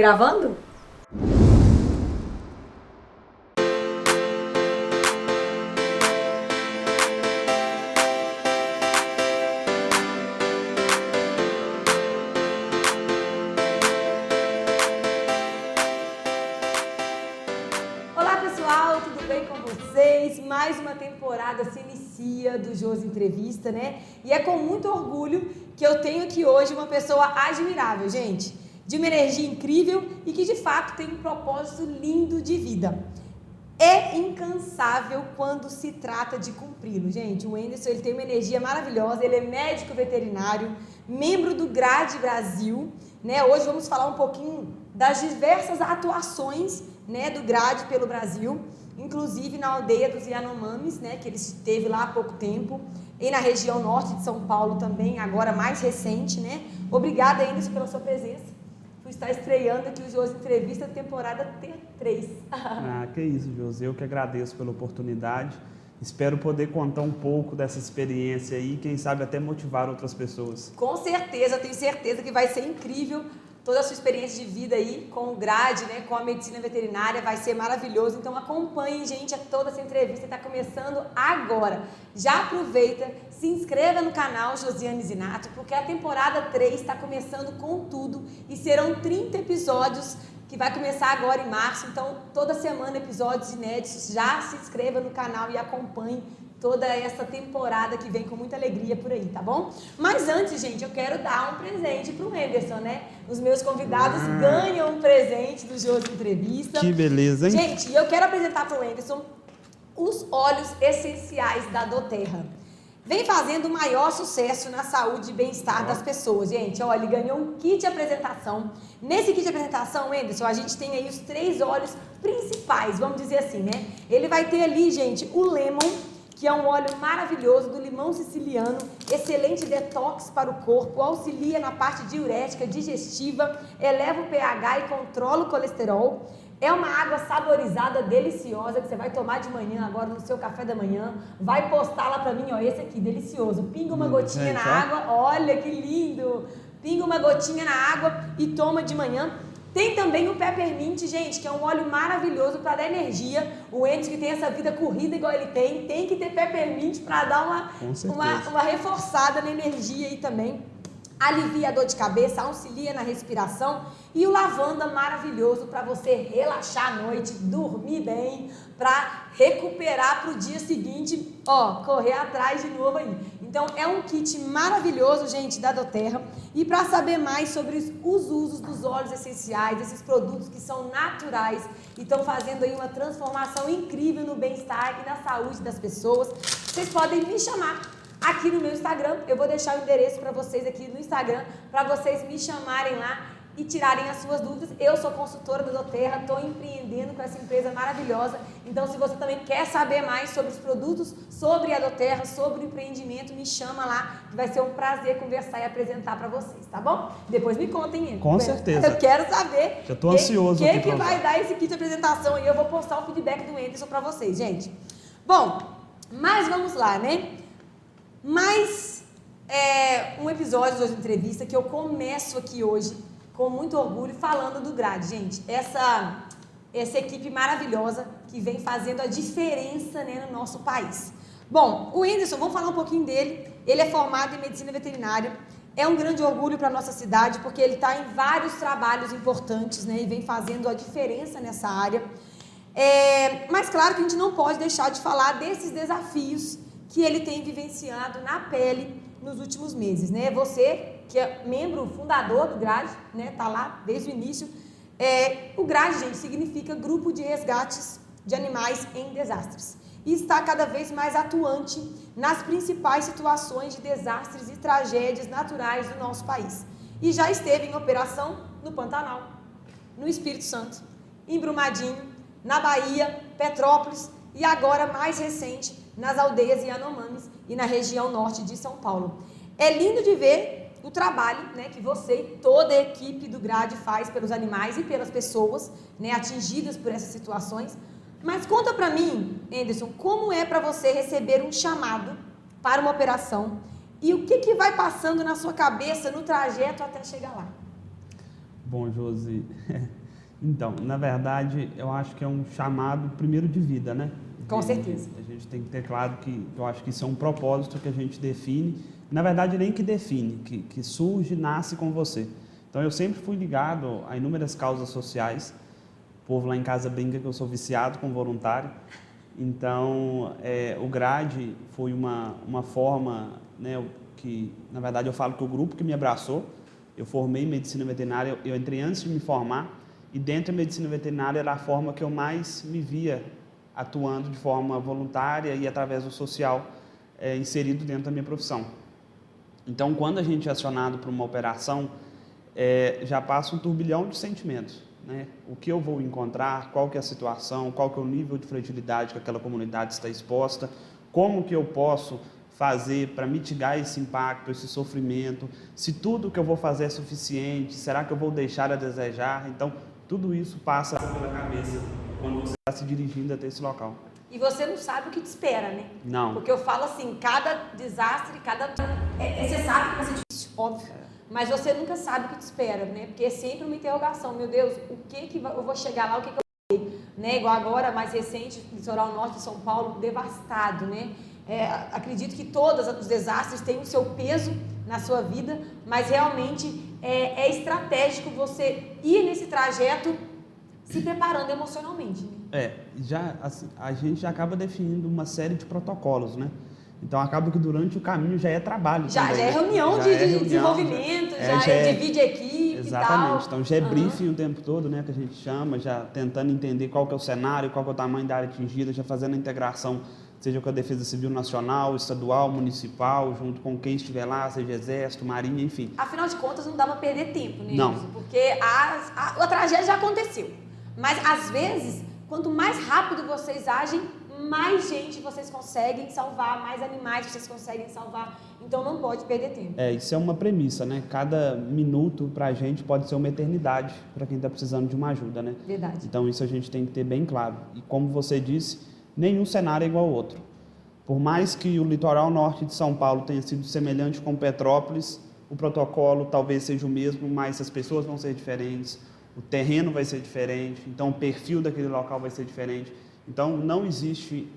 Gravando? Olá pessoal, tudo bem com vocês? Mais uma temporada se inicia do Josi Entrevista, né? E é com muito orgulho que eu tenho aqui hoje uma pessoa admirável, gente. De uma energia incrível e que de fato tem um propósito lindo de vida. É incansável quando se trata de cumpri-lo, gente. O Wenderson, ele tem uma energia maravilhosa, ele é médico veterinário, membro do GRAD Brasil, né? Hoje vamos falar um pouquinho das diversas atuações, né, do GRAD pelo Brasil, inclusive na aldeia dos Yanomamis, né, que ele esteve lá há pouco tempo, e na região norte de São Paulo também, agora mais recente, né? Obrigada, Wenderson, pela sua presença. Está estreando aqui o Josi Entrevista, temporada 3. Que isso, Josi. Eu que agradeço pela oportunidade. Espero poder contar um pouco dessa experiência aí, quem sabe até motivar outras pessoas. Com certeza, eu tenho certeza que vai ser incrível toda a sua experiência de vida aí com o GRAD, né, com a medicina veterinária, vai ser maravilhoso. Então acompanhem, gente, toda essa entrevista está começando agora. Já aproveita, se inscreva no canal Josiane Zinato, porque a temporada 3 está começando com tudo e serão 30 episódios que vai começar agora em março. Então toda semana episódios inéditos. Já se inscreva no canal e acompanhe toda essa temporada que vem com muita alegria por aí, tá bom? Mas antes, gente, eu quero dar um presente pro Wenderson, né? Os meus convidados ganham um presente do Josi Entrevista. Que beleza, hein? Gente, eu quero apresentar pro Wenderson os óleos essenciais da doTERRA. Vem fazendo o maior sucesso na saúde e bem-estar das pessoas, gente. Olha, ele ganhou um kit de apresentação. Nesse kit de apresentação, Wenderson, a gente tem aí os 3 óleos principais, vamos dizer assim, né? Ele vai ter ali, gente, o Lemon, que é um óleo maravilhoso do limão siciliano, excelente detox para o corpo, auxilia na parte diurética, digestiva, eleva o pH e controla o colesterol. É uma água saborizada, deliciosa, que você vai tomar de manhã agora no seu café da manhã. Vai postar lá pra mim, ó, esse aqui, delicioso. Pinga uma gotinha na água, olha que lindo. Pinga uma gotinha na água e toma de manhã. Tem também o Peppermint, gente, que é um óleo maravilhoso para dar energia. O Wenderson, que tem essa vida corrida igual ele tem que ter Peppermint para dar uma reforçada na energia aí também. Alivia a dor de cabeça, auxilia na respiração. E o lavanda maravilhoso para você relaxar à noite, dormir bem, para recuperar para o dia seguinte, ó, correr atrás de novo aí. Então é um kit maravilhoso, gente, da doTERRA. E para saber mais sobre os usos dos óleos essenciais, desses produtos que são naturais e estão fazendo aí uma transformação incrível no bem-estar e na saúde das pessoas, vocês podem me chamar aqui no meu Instagram. Eu vou deixar o endereço para vocês aqui no Instagram, para vocês me chamarem lá e tirarem as suas dúvidas. Eu sou consultora da doTERRA, estou empreendendo com essa empresa maravilhosa. Então, se você também quer saber mais sobre os produtos, sobre a doTERRA, sobre o empreendimento, me chama lá, que vai ser um prazer conversar e apresentar para vocês, tá bom? Depois me contem. Com certeza. Eu quero saber. Já estou ansioso aqui que vai dar esse kit de apresentação aí. Eu vou postar o feedback do Wenderson para vocês, gente. Bom, mas vamos lá, né? Mais um episódio de hoje de entrevista que eu começo aqui hoje com muito orgulho falando do GRAD, gente. Essa equipe maravilhosa que vem fazendo a diferença, né, no nosso país. Bom, o Wenderson, vamos falar um pouquinho dele. Ele é formado em medicina veterinária. É um grande orgulho para a nossa cidade porque ele está em vários trabalhos importantes, né, e vem fazendo a diferença nessa área. Mas claro que a gente não pode deixar de falar desses desafios que ele tem vivenciado na pele nos últimos meses, né? Você, que é membro fundador do GRAD, né? Tá lá desde o início. O GRAD, gente, significa Grupo de Resgates de Animais em Desastres. E está cada vez mais atuante nas principais situações de desastres e tragédias naturais do nosso país. E já esteve em operação no Pantanal, no Espírito Santo, em Brumadinho, na Bahia, Petrópolis e agora, mais recente, nas aldeias Yanomamis e na região norte de São Paulo. É lindo de ver o trabalho, né, que você e toda a equipe do GRAD faz pelos animais e pelas pessoas, né, atingidas por essas situações. Mas conta pra mim, Wenderson, como é para você receber um chamado para uma operação e o que vai passando na sua cabeça no trajeto até chegar lá? Bom, Josi, então, na verdade, eu acho que é um chamado primeiro de vida, né? Com certeza. A gente tem que ter claro que eu acho que isso é um propósito que a gente define, na verdade nem que define, que surge, nasce com você. Então eu sempre fui ligado a inúmeras causas sociais, o povo lá em casa brinca que eu sou viciado com voluntário, então o GRADE foi uma forma, né, que na verdade eu falo que o grupo que me abraçou, eu formei em medicina veterinária, eu entrei antes de me formar, e dentro da medicina veterinária era a forma que eu mais me via atuando de forma voluntária e através do social inserido dentro da minha profissão. Então, quando a gente é acionado para uma operação, já passa um turbilhão de sentimentos, né? O que eu vou encontrar, qual que é a situação, qual que é o nível de fragilidade que aquela comunidade está exposta, como que eu posso fazer para mitigar esse impacto, esse sofrimento, se tudo que eu vou fazer é suficiente, será que eu vou deixar a desejar? Então, tudo isso passa pela cabeça quando você está se dirigindo até esse local. E você não sabe o que te espera, né? Não. Porque eu falo assim, cada desastre, você sabe que vai ser difícil, óbvio. Mas você nunca sabe o que te espera, né? Porque é sempre uma interrogação. Meu Deus, o que eu vou chegar lá, o que eu vou ver? Né? Igual agora, mais recente, litoral norte de São Paulo, devastado, né? Acredito que todos os desastres têm o seu peso na sua vida, mas realmente é estratégico você ir nesse trajeto se preparando emocionalmente. Né? Assim, a gente já acaba definindo uma série de protocolos, né? Então acaba que durante o caminho já é trabalho já também. É reunião de desenvolvimento, já é divide equipe. Exatamente, e tal. Então já é briefing o tempo todo, né, que a gente chama, já tentando entender qual que é o cenário, qual que é o tamanho da área atingida, já fazendo a integração, seja com a Defesa Civil Nacional, estadual, municipal, junto com quem estiver lá, seja Exército, Marinha, enfim. Afinal de contas, não dá para perder tempo, né? Não. Porque a tragédia já aconteceu. Mas, às vezes, quanto mais rápido vocês agem, mais gente vocês conseguem salvar, mais animais vocês conseguem salvar. Então, não pode perder tempo. Isso é uma premissa, né? Cada minuto para a gente pode ser uma eternidade para quem está precisando de uma ajuda, né? Verdade. Então, isso a gente tem que ter bem claro. E como você disse, nenhum cenário é igual ao outro. Por mais que o litoral norte de São Paulo tenha sido semelhante com Petrópolis, o protocolo talvez seja o mesmo, mas as pessoas vão ser diferentes, o terreno vai ser diferente, então o perfil daquele local vai ser diferente. Então, não existe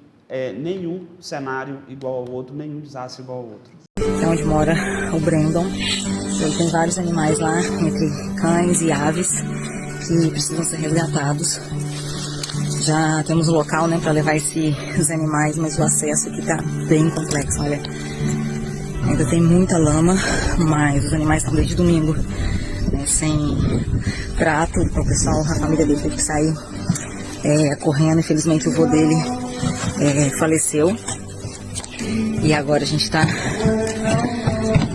nenhum cenário igual ao outro, nenhum desastre igual ao outro. É onde mora o Brandon. Ele tem vários animais lá, entre cães e aves, que precisam ser resgatados. Já temos um local, né, para levar esses animais, mas o acesso aqui tá bem complexo, olha. Ainda tem muita lama, mas os animais estão desde domingo, né, sem prato. O pessoal, a família dele teve que sair correndo. Infelizmente o vô dele faleceu. E agora a gente está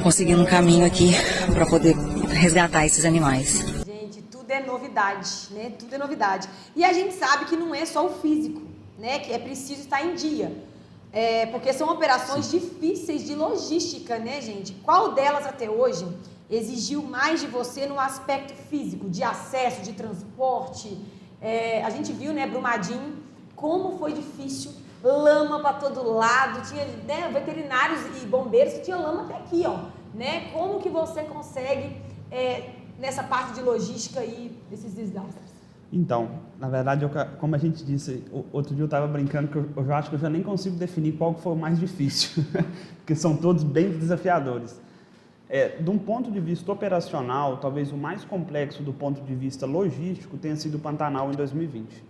conseguindo um caminho aqui para poder resgatar esses animais. Gente, tudo é novidade, né? Tudo é novidade. E a gente sabe que não é só o físico, né? Que é preciso estar em dia. Porque são operações difíceis de logística, né, gente? Qual delas até hoje exigiu mais de você no aspecto físico, de acesso, de transporte? A gente viu, né, Brumadinho, como foi difícil, lama para todo lado, tinha, né, veterinários e bombeiros que tinham lama até aqui, ó, né? Como que você consegue, nessa parte de logística aí, desses desastres? Então, na verdade, como a gente disse, outro dia eu estava brincando que eu já acho que eu já nem consigo definir qual foi o mais difícil, porque são todos bem desafiadores. De um ponto de vista operacional, talvez o mais complexo do ponto de vista logístico tenha sido o Pantanal em 2020.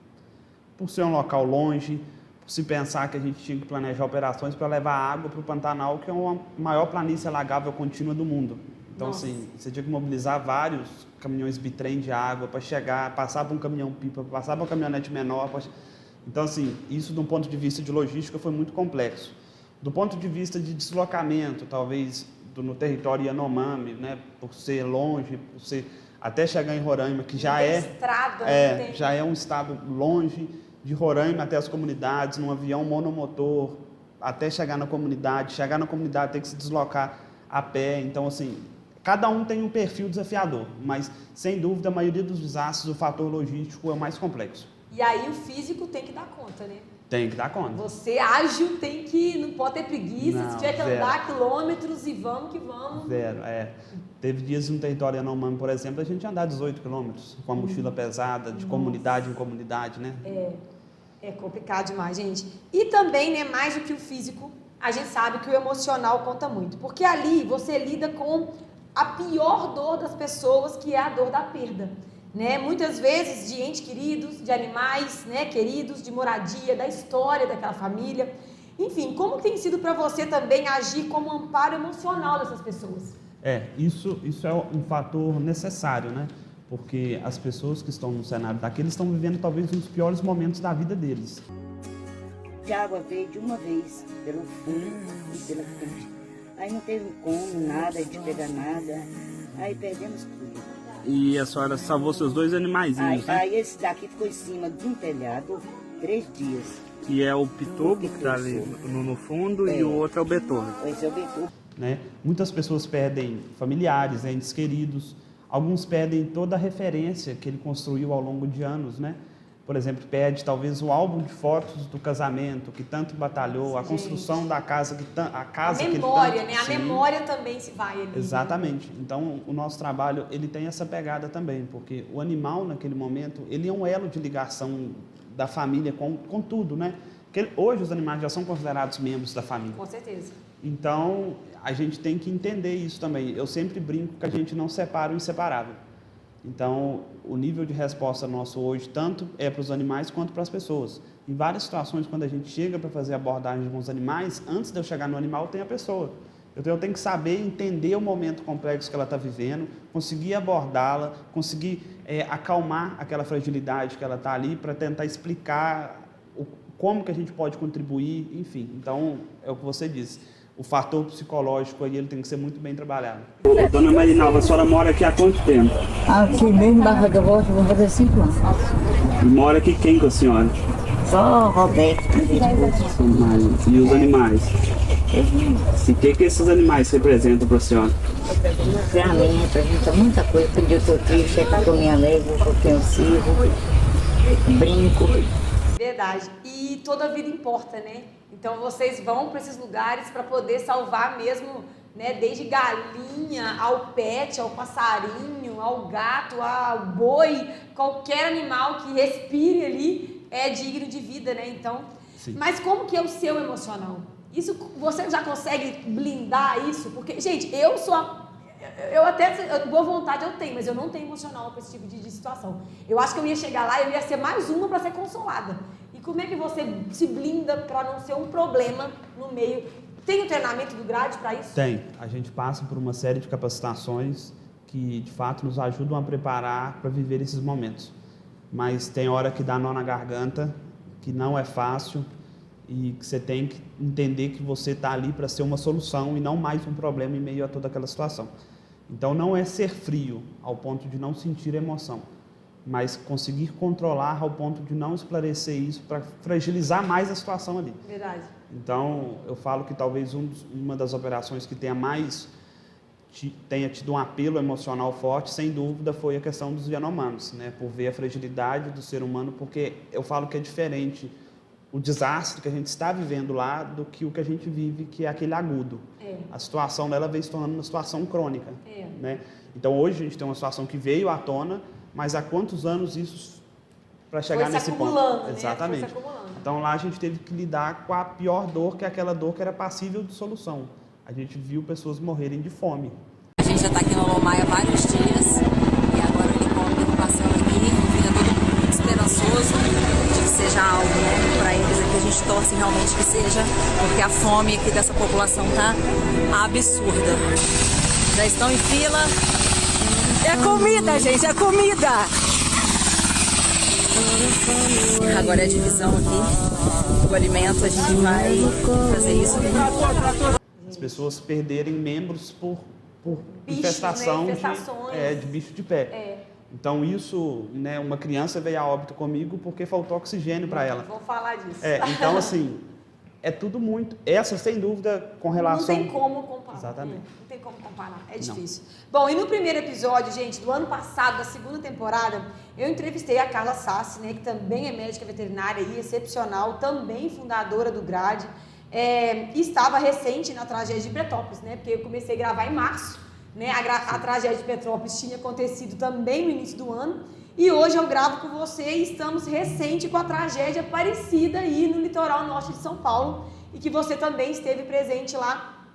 Por ser um local longe, por se pensar que a gente tinha que planejar operações para levar água para o Pantanal, que é a maior planície alagável contínua do mundo. Então, Nossa. assim, você tinha que mobilizar vários caminhões bitrem de água para chegar, passar para um caminhão-pipa, passar para uma caminhonete menor. Então, assim, isso, de um ponto de vista de logística, foi muito complexo. Do ponto de vista de deslocamento, talvez, no território Yanomami, né, por ser longe, por ser até chegar em Roraima, que já já é um estado longe, de Roraima até as comunidades, num avião monomotor, até chegar na comunidade ter que se deslocar a pé. Então, assim, cada um tem um perfil desafiador, mas, sem dúvida, a maioria dos desastres, o fator logístico é o mais complexo. E aí o físico tem que dar conta, né? Tem que dar conta. Você ágil tem que, não pode ter preguiça, Não, se tiver que zero. andar quilômetros e vamos que vamos. Zero, Teve dias no território Yanomami, por exemplo, a gente andar 18 quilômetros com a mochila pesada, de comunidade em comunidade, né? É complicado demais, gente. E também, né, mais do que o físico, a gente sabe que o emocional conta muito. Porque ali você lida com a pior dor das pessoas, que é a dor da perda. Né? Muitas vezes de entes queridos, de animais, né, queridos, de moradia, da história daquela família. Enfim, como tem sido para você também agir como amparo emocional dessas pessoas? Isso é um fator necessário, né? Porque as pessoas que estão no cenário daqueles estão vivendo talvez um dos piores momentos da vida deles. A água veio de uma vez, pelo fundo e pela frente. Aí não teve como, nada, de pegar nada. Aí perdemos tudo. E a senhora salvou seus 2 animaizinhos, né? Aí esse daqui ficou em cima de um telhado 3 dias. Que é o pitoco, que está ali no fundo, e o outro é o betorno. Esse é o betorno. Né? Muitas pessoas perdem familiares, entes queridos. Alguns perdem toda a referência que ele construiu ao longo de anos, né? Por exemplo, perde talvez o álbum de fotos do casamento, que tanto batalhou, a construção da casa, A memória, que ele tanto... né? A memória também se vai ali. Exatamente. Então, o nosso trabalho, ele tem essa pegada também, porque o animal, naquele momento, ele é um elo de ligação da família com tudo, né? Porque hoje os animais já são considerados membros da família. Com certeza. Então, a gente tem que entender isso também. Eu sempre brinco que a gente não separa o inseparável. Então, o nível de resposta nosso hoje, tanto é para os animais quanto para as pessoas. Em várias situações, quando a gente chega para fazer abordagem com os animais, antes de eu chegar no animal, tem a pessoa. Eu tenho que saber entender o momento complexo que ela está vivendo, conseguir abordá-la, conseguir acalmar aquela fragilidade que ela está ali, para tentar explicar como que a gente pode contribuir, enfim. Então, é o que você disse. O fator psicológico aí, ele tem que ser muito bem trabalhado. Dona Marinalva, a senhora mora aqui há quanto tempo? Aqui mesmo, Barra da Voz, vou fazer 5 anos. E mora aqui quem com a senhora? Só Roberto. E os animais? E o que esses animais representam para a senhora? Ferramenta, representa muita coisa. Quando eu estou triste, é que eu me alegro, eu tenho sirvo, brinco. Verdade. E toda a vida importa, né? Então vocês vão para esses lugares para poder salvar mesmo, né? Desde galinha, ao pet, ao passarinho, ao gato, ao boi, qualquer animal que respire ali é digno de vida, né? Então, sim. Mas como que é o seu emocional? Isso, você já consegue blindar isso? Porque, gente, boa vontade eu tenho, mas eu não tenho emocional para esse tipo de situação. Eu acho que eu ia chegar lá e eu ia ser mais uma para ser consolada. E como é que você se blinda para não ser um problema no meio? Tem um treinamento do GRADE para isso? Tem. A gente passa por uma série de capacitações que, de fato, nos ajudam a preparar para viver esses momentos. Mas tem hora que dá nó na garganta, que não é fácil e que você tem que entender que você está ali para ser uma solução e não mais um problema em meio a toda aquela situação. Então, não é ser frio ao ponto de não sentir emoção, mas conseguir controlar ao ponto de não esclarecer isso para fragilizar mais a situação ali. Verdade. Então, eu falo que talvez uma das operações que tenha tido um apelo emocional forte, sem dúvida, foi a questão dos Yanomamis, né? Por ver a fragilidade do ser humano, porque eu falo que é diferente o desastre que a gente está vivendo lá do que o que a gente vive, que é aquele agudo. A situação dela veio se tornando uma situação crônica. Né? Então, hoje a gente tem uma situação que veio à tona, mas há quantos anos isso para chegar nesse ponto? Né? Exatamente. Foi se acumulando. Então, lá a gente teve que lidar com a pior dor, que é aquela dor que era passível de solução. A gente viu pessoas morrerem de fome. A gente já está aqui no Lomai há vários dias e agora o helicóptero passando aqui fica todo mundo esperançoso de que seja algo, né? Para eles aqui a gente torce realmente que seja, porque a fome aqui dessa população tá absurda. Já estão em fila. É comida, gente, é comida! Agora é a divisão aqui do alimento, a gente vai fazer isso. As pessoas perderem membros por Bichos, infestação, né? de bicho de pé. Então isso, né, uma criança veio a óbito comigo porque faltou oxigênio para ela. Vou falar disso. Então assim, é tudo muito... Essa, sem dúvida, com relação... Não tem como comparar. Exatamente. Não tem como comparar, é difícil. Bom, e no primeiro episódio, gente, do ano passado, da segunda temporada, eu entrevistei a Carla Sassi, né, que também é médica veterinária e excepcional, também fundadora do GRADE, e estava recente na tragédia de Petrópolis, né, porque eu comecei a gravar em março, né, a tragédia de Petrópolis tinha acontecido também no início do ano, e hoje eu gravo com você e estamos recente com a tragédia parecida aí no litoral norte de São Paulo e que você também esteve presente lá.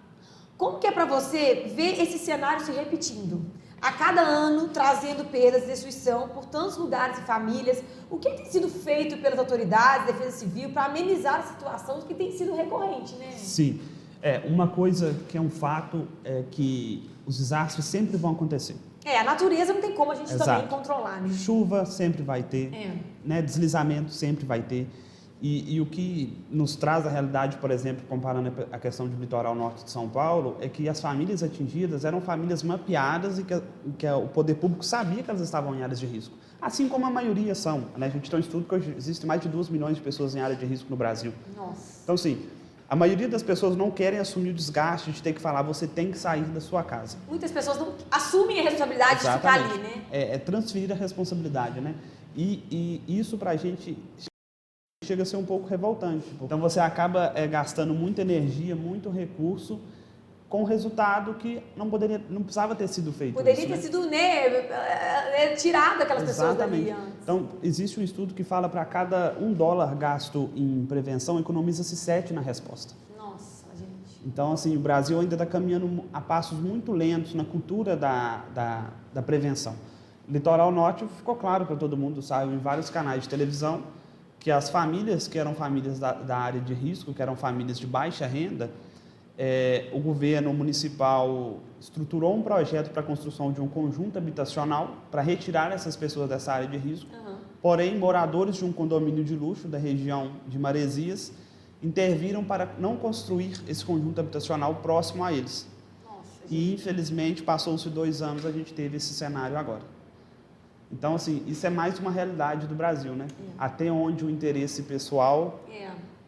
Como que é para você ver esse cenário se repetindo? A cada ano, trazendo perdas e destruição por tantos lugares e famílias. O que tem sido feito pelas autoridades, Defesa Civil, para amenizar a situação que tem sido recorrente, né? Sim. Uma coisa que é um fato é que os desastres sempre vão acontecer. A natureza não tem como a gente também controlar, né? Chuva sempre vai ter, né? Deslizamento sempre vai ter. E o que nos traz a realidade, por exemplo, comparando a questão do litoral norte de São Paulo, é que as famílias atingidas eram famílias mapeadas e que o poder público sabia que elas estavam em áreas de risco. Assim como a maioria são, né? A gente tem um estudo que hoje existe mais de 2 milhões de pessoas em área de risco no Brasil. Nossa. Então, assim, a maioria das pessoas não querem assumir o desgaste de ter que falar, você tem que sair da sua casa. Muitas pessoas não assumem a responsabilidade de ficar ali, né? É transferir a responsabilidade, né? E isso pra gente chega a ser um pouco revoltante. Então você acaba gastando muita energia, muito recurso, com um resultado que não precisava ter sido feito. Poderia isso, ter né? sido tirado aquelas pessoas dali antes. Então, existe um estudo que fala para cada $1 gasto em prevenção, economiza-se 7 na resposta. Nossa, gente. Então, assim, o Brasil ainda está caminhando a passos muito lentos na cultura da prevenção. Litoral Norte ficou claro para todo mundo, saiu em vários canais de televisão, que as famílias que eram famílias da área de risco, que eram famílias de baixa renda, o governo municipal estruturou um projeto para a construção de um conjunto habitacional para retirar essas pessoas dessa área de risco. Porém, moradores de um condomínio de luxo da região de Maresias interviram para não construir esse conjunto habitacional próximo a eles. Nossa, e, infelizmente, passou-se 2 anos, a gente teve esse cenário agora. Então, assim, isso é mais uma realidade do Brasil, né? Até onde o interesse pessoal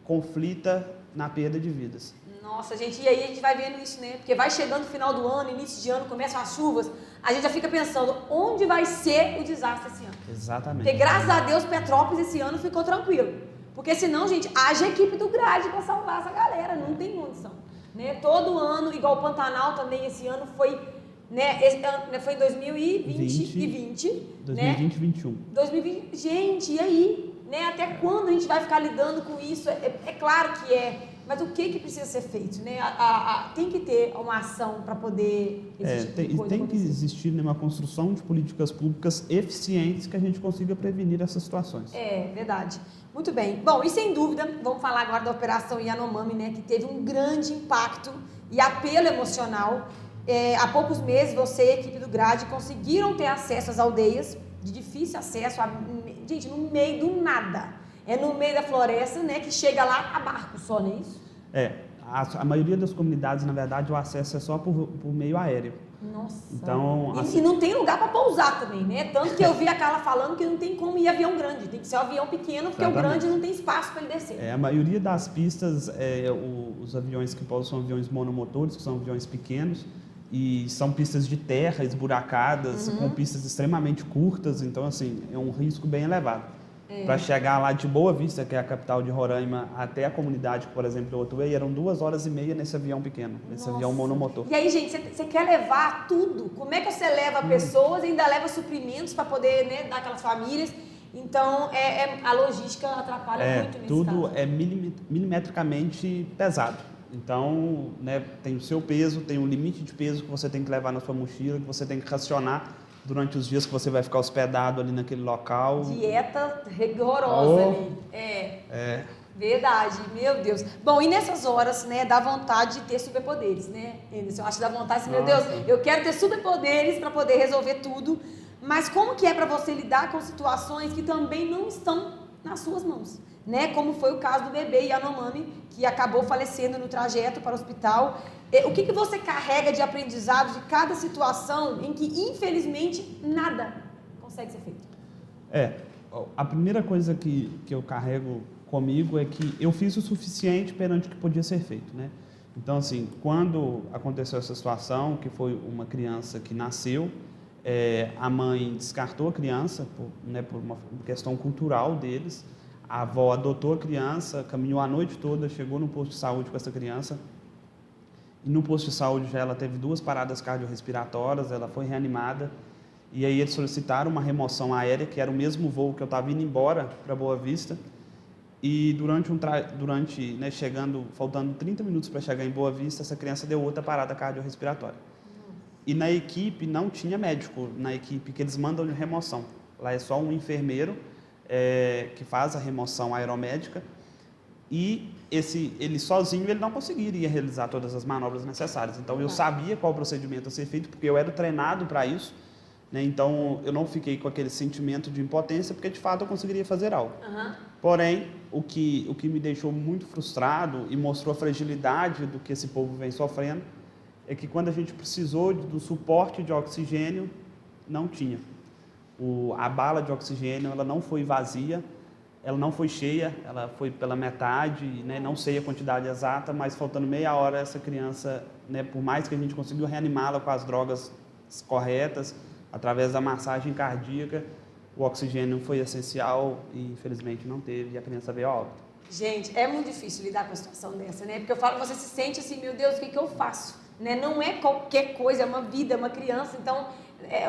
conflita na perda de vidas. Nossa, gente, e aí a gente vai vendo isso, né? Porque vai chegando o final do ano, início de ano, começam as chuvas, a gente já fica pensando, onde vai ser o desastre esse ano? Exatamente. Porque, graças a Deus, Petrópolis esse ano ficou tranquilo. Porque senão, gente, haja equipe do GRADE para salvar essa galera, não tem condição. Né? Todo ano, igual o Pantanal também, esse ano foi... Né? Esse ano, foi em 2020 e 2021. 2020, gente, e aí? Né? Até quando a gente vai ficar lidando com isso? É claro que mas o que precisa ser feito? Né? Tem que ter uma ação para poder existir. Tem que existir, né, uma construção de políticas públicas eficientes que a gente consiga prevenir essas situações. É verdade. Muito bem. Bom, e sem dúvida, vamos falar agora da Operação Yanomami, né, que teve um grande impacto e apelo emocional. Há poucos meses, você e a equipe do GRADE conseguiram ter acesso às aldeias, de difícil acesso, gente, no meio do nada. No meio da floresta, né, que chega lá a barco só, não é isso? A maioria das comunidades, na verdade, o acesso é só por meio aéreo. Nossa. Então, e não tem lugar para pousar também, né? Tanto que eu vi a Carla falando que não tem como ir avião grande, tem que ser um avião pequeno, porque Exatamente. o grande não tem espaço para ele descer. A maioria das pistas, os aviões que pousam são aviões monomotores, que são aviões pequenos, e são pistas de terra esburacadas, com pistas extremamente curtas, então, assim, é um risco bem elevado. Para chegar lá de Boa Vista, que é a capital de Roraima, até a comunidade, por exemplo, do Otuei, eram 2h30 nesse avião pequeno, nesse avião monomotor. E aí, gente, você quer levar tudo? Como é que você leva pessoas e ainda leva suprimentos para poder, né, dar aquelas famílias? Então, a logística atrapalha muito nesse tudo caso. é milimetricamente pesado. Então, né, tem o seu peso, tem um limite de peso que você tem que levar na sua mochila, que você tem que racionar durante os dias que você vai ficar hospedado ali naquele local. Dieta rigorosa ali. Verdade, meu Deus. Bom, e nessas horas, né, dá vontade de ter superpoderes, né? Eu acho que dá vontade assim, meu Deus, eu quero ter superpoderes para poder resolver tudo. Mas como que é para você lidar com situações que também não estão nas suas mãos? Né? Como foi o caso do bebê Yanomami, que acabou falecendo no trajeto para o hospital. O que você carrega de aprendizado de cada situação em que, infelizmente, nada consegue ser feito? A primeira coisa que eu carrego comigo é que eu fiz o suficiente perante o que podia ser feito, né? Então, assim, quando aconteceu essa situação, que foi uma criança que nasceu, a mãe descartou a criança, por uma questão cultural deles, a avó adotou a criança, caminhou a noite toda, chegou no posto de saúde com essa criança, e no posto de saúde já ela teve 2 paradas cardiorrespiratórias, ela foi reanimada, e aí eles solicitaram uma remoção aérea, que era o mesmo voo que eu estava indo embora para Boa Vista, e faltando 30 minutos para chegar em Boa Vista, essa criança deu outra parada cardiorrespiratória. E na equipe não tinha médico, na equipe que eles mandam de remoção. Lá é só um enfermeiro que faz a remoção aeromédica, e ele sozinho ele não conseguiria realizar todas as manobras necessárias. Então eu sabia qual procedimento a ser feito, porque eu era treinado para isso, né? Então eu não fiquei com aquele sentimento de impotência, porque de fato eu conseguiria fazer algo. Porém, o que me deixou muito frustrado e mostrou a fragilidade do que esse povo vem sofrendo é que quando a gente precisou do suporte de oxigênio, não tinha. A bala de oxigênio ela não foi vazia, ela não foi cheia, ela foi pela metade, né? Não sei a quantidade exata, mas faltando meia hora essa criança, né, por mais que a gente conseguiu reanimá-la com as drogas corretas, através da massagem cardíaca, o oxigênio foi essencial e infelizmente não teve, e a criança veio a óbito. Gente, é muito difícil lidar com uma situação dessa, né? Porque eu falo, você se sente assim, meu Deus, o que eu faço? Né? Não é qualquer coisa, é uma vida, é uma criança, então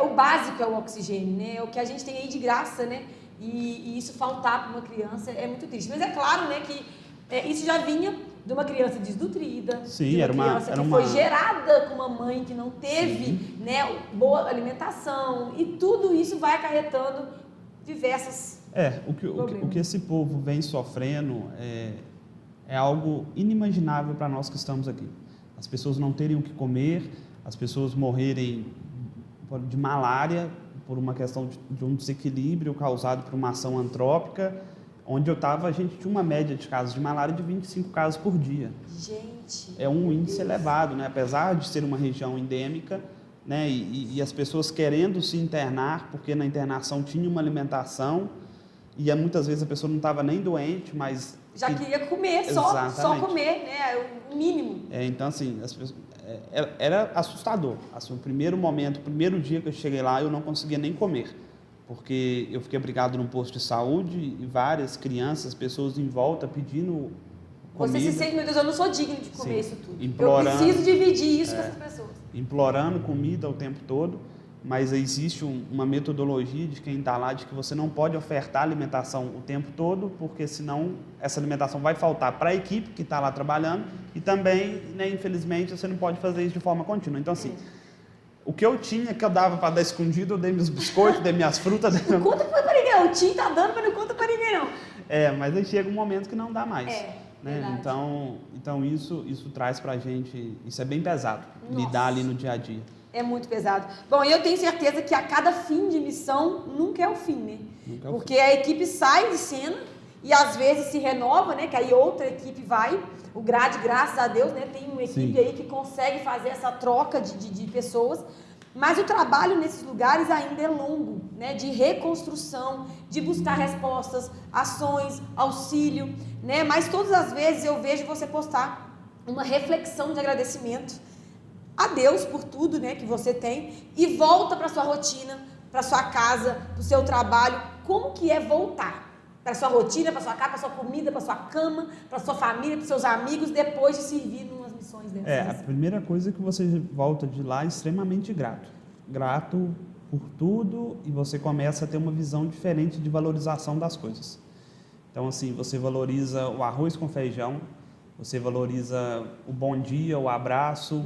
o básico é o oxigênio, né? O que a gente tem aí de graça, né? E isso faltar para uma criança é muito triste. Mas é claro, né, que isso já vinha de uma criança desnutrida, Sim, de uma criança que foi gerada com uma mãe que não teve, né, boa alimentação, e tudo isso vai acarretando diversas o que esse povo vem sofrendo é algo inimaginável para nós que estamos aqui. As pessoas não terem o que comer, as pessoas morrerem de malária por uma questão de um desequilíbrio causado por uma ação antrópica. Onde eu estava, a gente tinha uma média de casos de malária de 25 casos por dia. Gente! É um índice elevado, né? Apesar de ser uma região endêmica, né? E as pessoas querendo se internar, porque na internação tinha uma alimentação, e muitas vezes a pessoa não estava nem doente, mas... Já queria comer, só comer, né? O mínimo. Então, assim, as pessoas, era assustador. Assim, o primeiro dia que eu cheguei lá, eu não conseguia nem comer, porque eu fiquei abrigado num posto de saúde e várias crianças, pessoas em volta pedindo comida. Você se sente, meu Deus, eu não sou digno de comer isso tudo. Implorando, eu preciso dividir isso com essas pessoas. Implorando comida o tempo todo, mas existe uma metodologia de quem está lá, de que você não pode ofertar alimentação o tempo todo, porque senão essa alimentação vai faltar para a equipe que está lá trabalhando, e também, né, infelizmente, você não pode fazer isso de forma contínua. Então, assim... O que eu tinha, que eu dava para dar escondido, eu dei meus biscoitos, dei minhas frutas. Não conta para ninguém, não. O Tim tá dando, mas não conta para ninguém, não. Mas aí chega um momento que não dá mais. Né? Então isso traz pra gente, isso é bem pesado, lidar ali no dia a dia. É muito pesado. Bom, e eu tenho certeza que a cada fim de missão nunca é o fim, né? Porque a equipe sai de cena e às vezes se renova, né? Que aí outra equipe vai. O GRAD, graças a Deus, né, tem uma equipe aí que consegue fazer essa troca de pessoas, mas o trabalho nesses lugares ainda é longo, né, de reconstrução, de buscar respostas, ações, auxílio, né, mas todas as vezes eu vejo você postar uma reflexão de agradecimento a Deus por tudo, né, que você tem, e volta para sua rotina, para sua casa, para o seu trabalho. Como que é voltar para sua rotina, para sua casa, para sua comida, para sua cama, para sua família, para seus amigos, depois de servir em umas missões dessas? A primeira coisa é que você volta de lá extremamente grato. Grato por tudo, e você começa a ter uma visão diferente de valorização das coisas. Então, assim, você valoriza o arroz com feijão, você valoriza o bom dia, o abraço.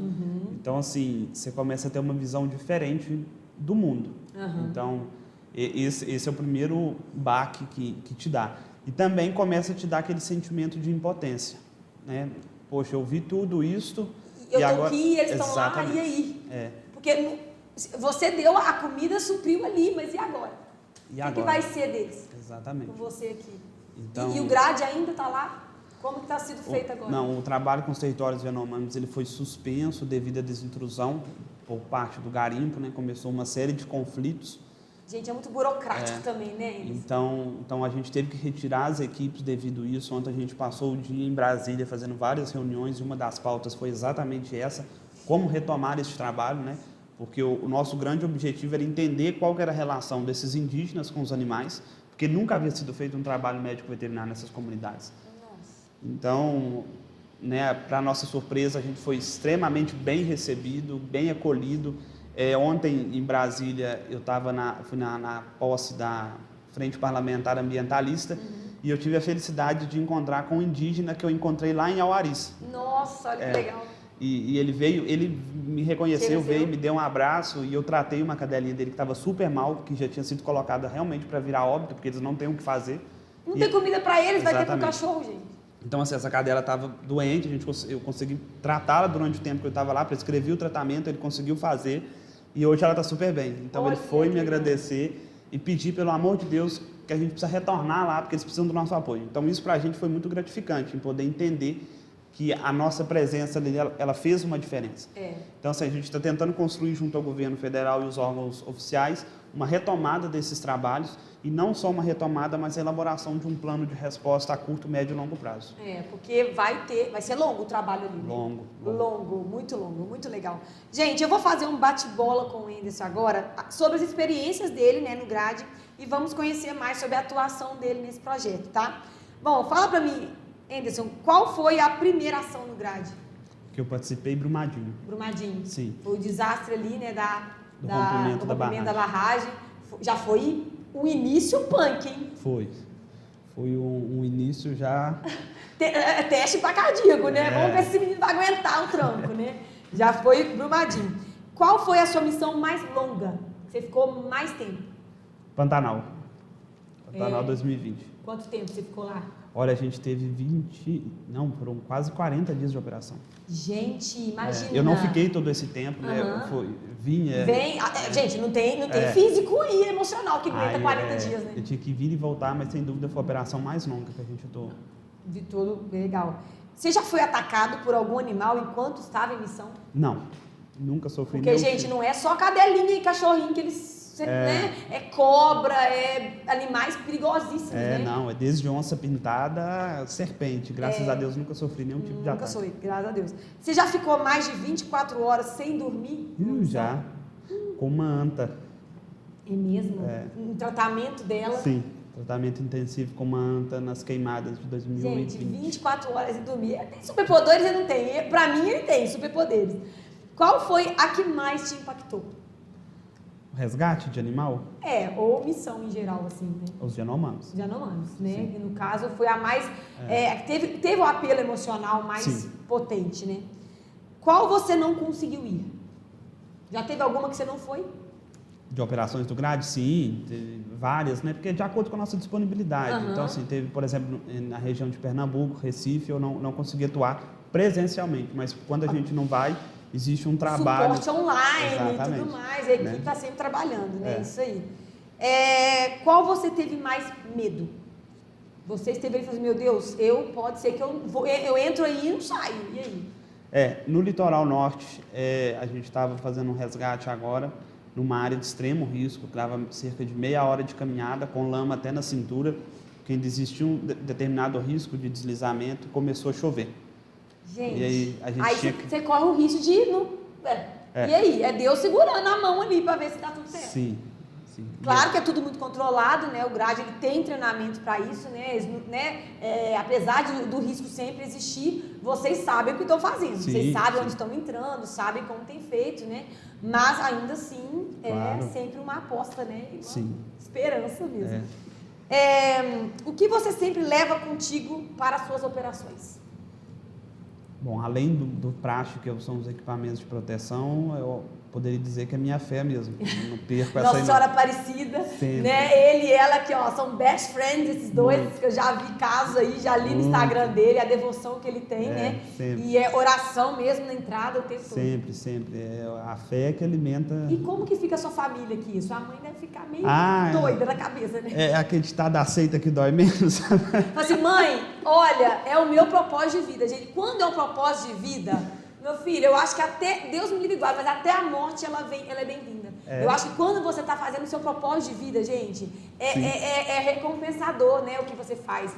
Então, assim, você começa a ter uma visão diferente do mundo. Então... Esse é o primeiro baque que te dá. E também começa a te dar aquele sentimento de impotência, né? Poxa, eu vi tudo isso e agora... aqui, eles estão lá, e aí? Porque você deu a comida, supriu ali, mas e agora? O que vai ser deles? Exatamente. Com você aqui. Então, e o GRAD ainda está lá? Como que está sendo feito agora? Não, o trabalho com os territórios Yanomami, ele foi suspenso devido à desintrusão por parte do garimpo, né? Começou uma série de conflitos. Gente, é muito burocrático também, né? Então a gente teve que retirar as equipes devido a isso. Ontem a gente passou o dia em Brasília fazendo várias reuniões e uma das pautas foi exatamente essa, como retomar esse trabalho, né? Porque o nosso grande objetivo era entender qual que era a relação desses indígenas com os animais, porque nunca havia sido feito um trabalho médico veterinário nessas comunidades. Nossa. Então, né, para nossa surpresa, a gente foi extremamente bem recebido, bem acolhido. Ontem, em Brasília, eu fui na posse da Frente Parlamentar Ambientalista e eu tive a felicidade de encontrar com um indígena que eu encontrei lá em Auaris. Nossa, olha que legal. E ele veio, ele me reconheceu, veio, me deu um abraço e eu tratei uma cadelinha dele que estava super mal, que já tinha sido colocada realmente para virar óbito, porque eles não têm o que fazer. Não tem comida para eles, vai ter para o Exatamente. cachorro, gente. Então, assim, essa cadela estava doente, eu consegui tratá-la durante o tempo que eu estava lá, prescrevi o tratamento, ele conseguiu fazer e hoje ela está super bem. Então, Olha, ele foi me legal. agradecer e pedir, pelo amor de Deus, que a gente precisa retornar lá, porque eles precisam do nosso apoio. Então, isso para a gente foi muito gratificante, em poder entender que a nossa presença ali, ela fez uma diferença. Então, assim, a gente está tentando construir junto ao governo federal e os órgãos oficiais uma retomada desses trabalhos e não só uma retomada, mas a elaboração de um plano de resposta a curto, médio e longo prazo. Porque vai ser longo o trabalho ali, né? Longo, muito longo, muito legal. Gente, eu vou fazer um bate-bola com o Anderson agora sobre as experiências dele, né, no GRADE e vamos conhecer mais sobre a atuação dele nesse projeto, tá? Bom, fala pra mim, Anderson, qual foi a primeira ação no GRADE? Que eu participei, Brumadinho. Brumadinho. Sim. Foi o desastre ali, né, do rompimento da barragem. Já foi um início punk, hein? Foi um início já... Teste pra cardíaco, né? Vamos ver se esse menino vai aguentar o tranco, né? Já foi Brumadinho. Qual foi a sua missão mais longa? Você ficou mais tempo? Pantanal 2020. Quanto tempo você ficou lá? Olha, a gente teve foram quase 40 dias de operação. Gente, imagina. Eu não fiquei todo esse tempo, né? Gente, não tem físico e emocional que aguenta 40 dias, né? Eu tinha que vir e voltar, mas sem dúvida foi a operação mais longa que a gente atuou. De tudo, legal. Você já foi atacado por algum animal enquanto estava em missão? Não, nunca sofri. Porque, gente, não é só cadelinha e cachorrinho que eles... né? É cobra, é animais perigosíssimos, né? Não, é desde onça pintada, serpente. Graças a Deus nunca sofri nenhum tipo de ataque. Nunca sofri, graças a Deus. Você já ficou mais de 24 horas sem dormir? Já, com uma anta. É mesmo? Um tratamento dela? Sim, tratamento intensivo com uma anta nas queimadas de 2020. Gente, 24 horas sem dormir. Tem superpoderes ele não tem. Pra mim ele tem superpoderes. Qual foi a que mais te impactou? O resgate de animal? Ou missão em geral, assim, né? Os Yanomamis. Os Yanomamis, né? E no caso foi a mais... teve o apelo emocional mais potente, né? Qual você não conseguiu ir? Já teve alguma que você não foi? De operações do GRADE? Sim, teve várias, né? Porque de acordo com a nossa disponibilidade. Então, assim, teve, por exemplo, na região de Pernambuco, Recife, eu não consegui atuar presencialmente, mas quando a gente não vai... Existe um trabalho... Suporte online e tudo mais. A equipe está sempre trabalhando, né? Isso aí. Qual você teve mais medo? Você esteve ali e falou assim, meu Deus, pode ser que eu entro aí e não saio. E aí? No litoral norte, a gente estava fazendo um resgate agora, numa área de extremo risco, que dava cerca de meia hora de caminhada, com lama até na cintura, porque ainda existia um determinado risco de deslizamento, começou a chover. Gente, e aí você corre o risco de ir no... E aí? É Deus segurando a mão ali para ver se tá tudo certo. Sim. Claro que é tudo muito controlado, né? O GRADE ele tem treinamento para isso, né? Apesar do risco sempre existir, vocês sabem o que estão fazendo. Vocês sabem onde estão entrando, sabem como tem feito, né? Mas ainda assim é sempre uma aposta, né? Uma esperança mesmo. O que você sempre leva contigo para as suas operações? Bom, além do prático, que são os equipamentos de proteção, eu poderia dizer que é minha fé mesmo. Eu não perco essa... Nossa Senhora Aparecida, né? Ele e ela aqui, ó, são best friends, esses dois, que eu já vi casos aí, já li no Instagram dele, a devoção que ele tem, né? Sempre. E é oração mesmo na entrada o tempo todo. Sempre. É a fé que alimenta... E como que fica a sua família aqui? Sua mãe deve ficar meio doida na cabeça, né? É aquele ditado da seita que dói menos, sabe? Fala assim, mãe, olha, é o meu propósito de vida, gente. Quando é um propósito de vida, Meu filho, eu acho que até, Deus me livre igual, mas até a morte ela é bem-vinda. Eu acho que quando você está fazendo o seu propósito de vida, gente, é recompensador, né, o que você faz.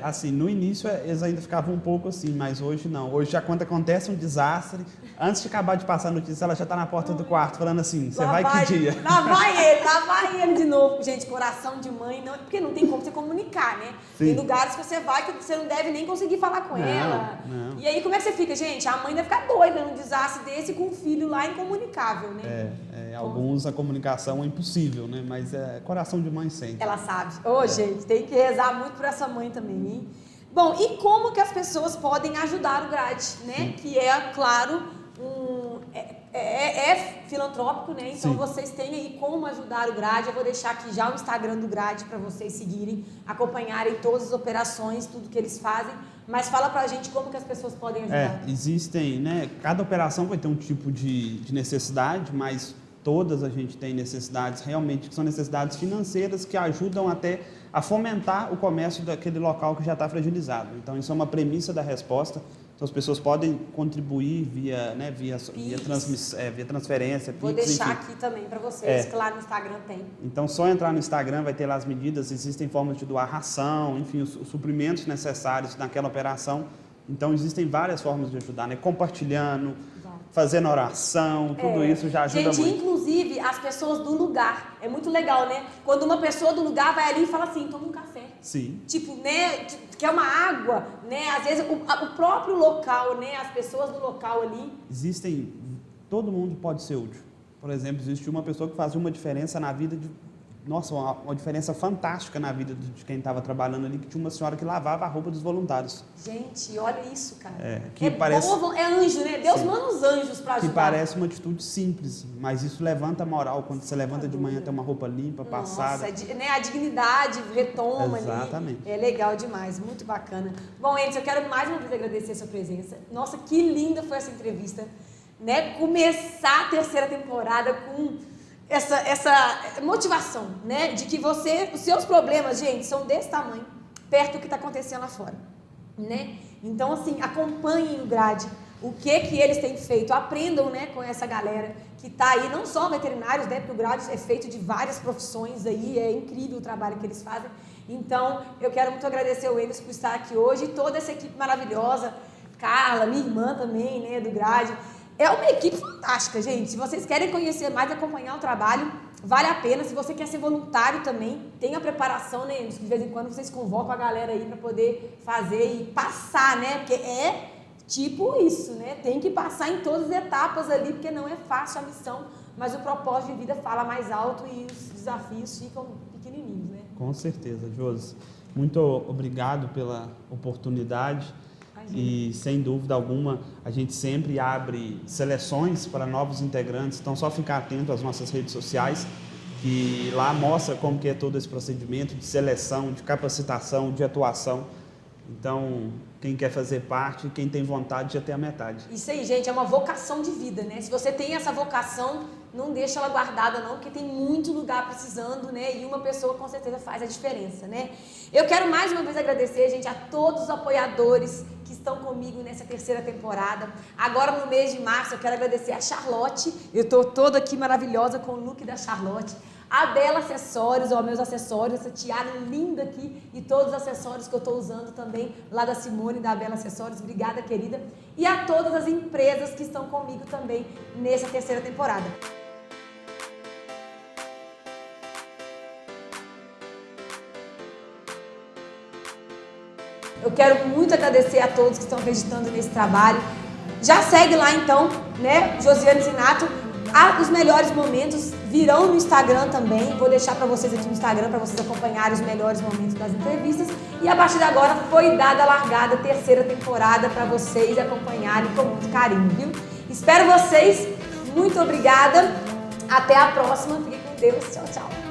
Assim, no início eles ainda ficavam um pouco assim, mas hoje não. Hoje já quando acontece um desastre, antes de acabar de passar a notícia, ela já está na porta do quarto falando assim, você vai que dia? Lá vai ele de novo. Gente, coração de mãe, não, porque não tem como você comunicar, né? Sim. Tem lugares que você vai que você não deve nem conseguir falar com ela. Não. E aí, como é que você fica? Gente, a mãe deve ficar doida num desastre desse com um filho lá incomunicável, né? Alguns a comunicação é impossível, né? Mas coração de mãe sempre. Ela sabe. Gente, tem que rezar muito por essa mãe também, hein? Bom, e como que as pessoas podem ajudar o GRAD, né? Sim. Que é, claro, filantrópico, né? Então vocês têm aí como ajudar o GRAD. Eu vou deixar aqui já o Instagram do GRAD para vocês seguirem, acompanharem todas as operações, tudo que eles fazem. Mas fala pra gente como que as pessoas podem ajudar. Existem, né? Cada operação vai ter um tipo de necessidade, mas todas a gente tem necessidades realmente que são necessidades financeiras que ajudam até a fomentar o comércio daquele local que já está fragilizado. Então, isso é uma premissa da resposta. Então, as pessoas podem contribuir via transferência, Vou Pix, deixar enfim. aqui também para vocês, que lá no Instagram tem. Então, só entrar no Instagram vai ter lá as medidas, existem formas de doar ração, enfim, os suprimentos necessários naquela operação. Então, existem várias formas de ajudar, né? Compartilhando, fazendo oração, tudo isso já ajuda muito. Gente, inclusive, as pessoas do lugar. É muito legal, né? Quando uma pessoa do lugar vai ali e fala assim, toma um café. Sim. Tipo, né? Quer uma água, né? Às vezes, o próprio local, né? As pessoas do local ali. Todo mundo pode ser útil. Por exemplo, existe uma pessoa que fazia uma diferença na vida uma diferença fantástica na vida de quem estava trabalhando ali, que tinha uma senhora que lavava a roupa dos voluntários. Gente, olha isso, cara. É anjo, né? Deus manda os anjos para ajudar. Que parece uma atitude simples, mas isso levanta a moral. Quando você levanta de manhã, tem uma roupa limpa, passada. Né? A dignidade retoma. Exatamente. Ali. É legal demais, muito bacana. Bom, Enzo, eu quero mais uma vez agradecer a sua presença. Nossa, que linda foi essa entrevista. Né? Começar a terceira temporada com essa motivação, né? De que os seus problemas, gente, são desse tamanho, perto do que está acontecendo lá fora, né? Então, assim, acompanhem o GRAD, o que eles têm feito, aprendam, né, com essa galera que está aí, não só veterinários, né? Porque o GRAD é feito de várias profissões aí, é incrível o trabalho que eles fazem. Então, eu quero muito agradecer o Enes por estar aqui hoje e toda essa equipe maravilhosa, Carla, minha irmã também, né, do GRAD. É uma equipe fantástica, gente. Se vocês querem conhecer mais, acompanhar o trabalho, vale a pena. Se você quer ser voluntário também, tem a preparação, né? De vez em quando vocês convocam a galera aí para poder fazer e passar, né? Porque é tipo isso, né? Tem que passar em todas as etapas ali, porque não é fácil a missão, mas o propósito de vida fala mais alto e os desafios ficam pequenininhos, né? Com certeza, Josi. Muito obrigado pela oportunidade. E, sem dúvida alguma, a gente sempre abre seleções para novos integrantes, então só ficar atento às nossas redes sociais, que lá mostra como que é todo esse procedimento de seleção, de capacitação, de atuação. Então, quem quer fazer parte, quem tem vontade, já tem a metade. Isso aí, gente, é uma vocação de vida, né? Se você tem essa vocação, não deixa ela guardada não, porque tem muito lugar precisando, né? E uma pessoa com certeza faz a diferença, né? Eu quero mais uma vez agradecer, gente, a todos os apoiadores que estão comigo nessa terceira temporada. Agora, no mês de março, eu quero agradecer a Charlotte. Eu estou toda aqui maravilhosa com o look da Charlotte. A Bela Acessórios, meus acessórios, essa tiara linda aqui e todos os acessórios que eu estou usando também lá da Simone, da Bela Acessórios. Obrigada, querida. E a todas as empresas que estão comigo também nessa terceira temporada. Eu quero muito agradecer a todos que estão acreditando nesse trabalho. Já segue lá então, né, Josiane Zinato. Os melhores momentos virão no Instagram também. Vou deixar para vocês aqui no Instagram para vocês acompanharem os melhores momentos das entrevistas. E a partir de agora foi dada a largada, terceira temporada, para vocês acompanharem com muito carinho, viu? Espero vocês. Muito obrigada. Até a próxima. Fiquem com Deus. Tchau, tchau.